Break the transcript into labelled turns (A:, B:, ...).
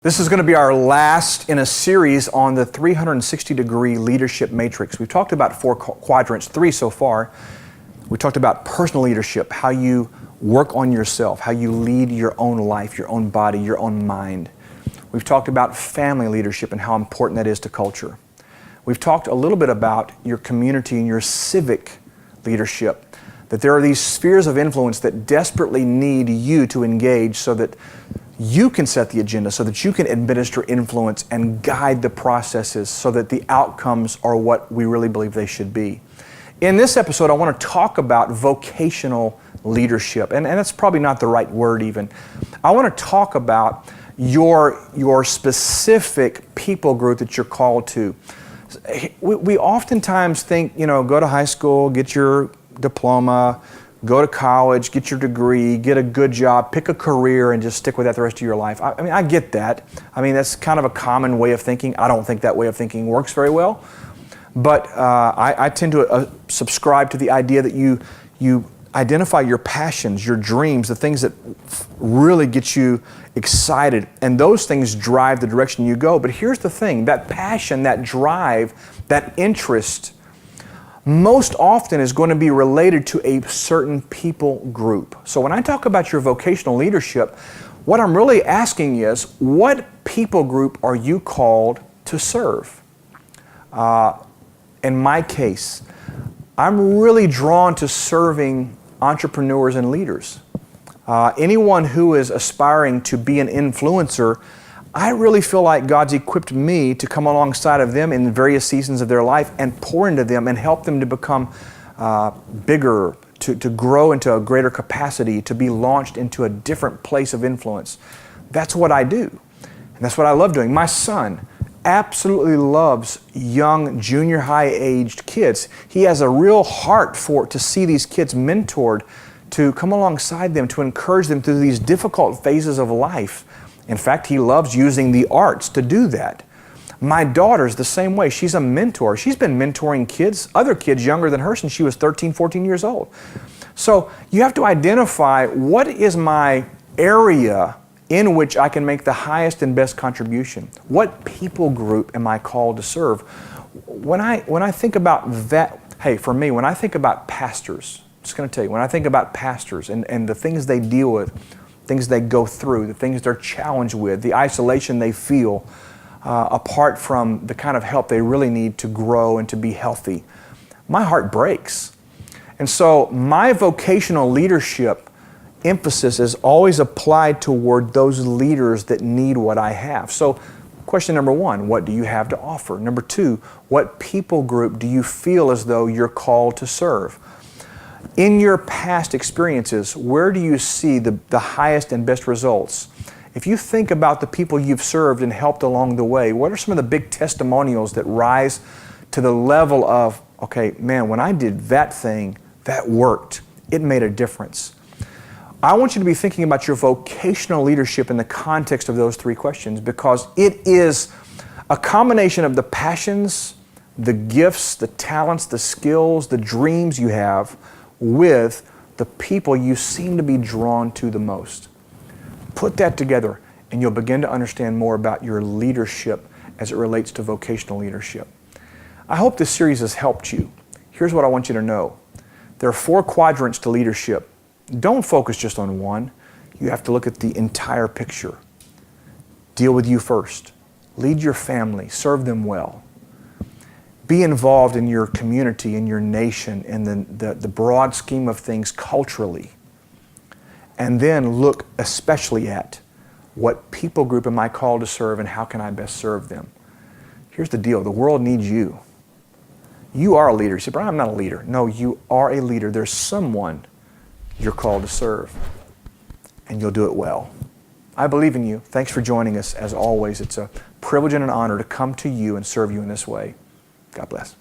A: This is going to be our last in a series on the 360-degree leadership matrix. We've talked about 4 quadrants, 3 so far. We talked about personal leadership, how you work on yourself, how you lead your own life, your own body, your own mind. We've talked about family leadership and how important that is to culture. We've talked a little bit about your community and your civic leadership, that there are these spheres of influence that desperately need you to engage so that you can set the agenda, so that you can administer influence and guide the processes so that the outcomes are what we really believe they should be. In this episode, I want to talk about vocational leadership, and that's probably not the right word even. I want to talk about your specific people group that you're called to. We oftentimes think, go to high school, get your diploma, go to college, get your degree, get a good job, pick a career, and just stick with that the rest of your life. I get that. That's kind of a common way of thinking. I don't think that way of thinking works very well. But I tend to subscribe to the idea that you identify your passions, your dreams, the things that really get you excited, and those things drive the direction you go. But here's the thing, that passion, that drive, that interest, most often is going to be related to a certain people group. So when I talk about your vocational leadership, what I'm really asking is, what people group are you called to serve? In my case, I'm really drawn to serving entrepreneurs and leaders. Anyone who is aspiring to be an influencer, I really feel like God's equipped me to come alongside of them in various seasons of their life and pour into them and help them to become bigger, to grow into a greater capacity, to be launched into a different place of influence. That's what I do, and that's what I love doing. My son absolutely loves young junior high aged kids. He has a real heart to see these kids mentored, to come alongside them, to encourage them through these difficult phases of life. In fact, he loves using the arts to do that. My daughter's the same way. She's a mentor. She's been mentoring other kids younger than her since she was 13, 14 years old. So you have to identify, what is my area in which I can make the highest and best contribution? What people group am I called to serve? When I think about that, for me, when I think about pastors, I'm just going to tell you, when I think about pastors and the things they deal with, things they go through, the things they're challenged with, the isolation they feel, apart from the kind of help they really need to grow and to be healthy, my heart breaks. And so my vocational leadership emphasis is always applied toward those leaders that need what I have. So question number 1, what do you have to offer? Number 2, what people group do you feel as though you're called to serve? In your past experiences, where do you see the highest and best results? If you think about the people you've served and helped along the way, what are some of the big testimonials that rise to the level of, okay, man, when I did that thing, that worked. It made a difference. I want you to be thinking about your vocational leadership in the context of those 3 questions, because it is a combination of the passions, the gifts, the talents, the skills, the dreams you have with the people you seem to be drawn to the most. Put that together and you'll begin to understand more about your leadership as it relates to vocational leadership. I hope this series has helped you. Here's what I want you to know. There are 4 quadrants to leadership. Don't focus just on one. You have to look at the entire picture. Deal with you first. Lead your family. Serve them well. Be involved in your community, in your nation, in the broad scheme of things culturally. And then look especially at, what people group am I called to serve and how can I best serve them? Here's the deal. The world needs you. You are a leader. You say, Brian, I'm not a leader. No, you are a leader. There's someone you're called to serve, and you'll do it well. I believe in you. Thanks for joining us. As always, it's a privilege and an honor to come to you and serve you in this way. God bless.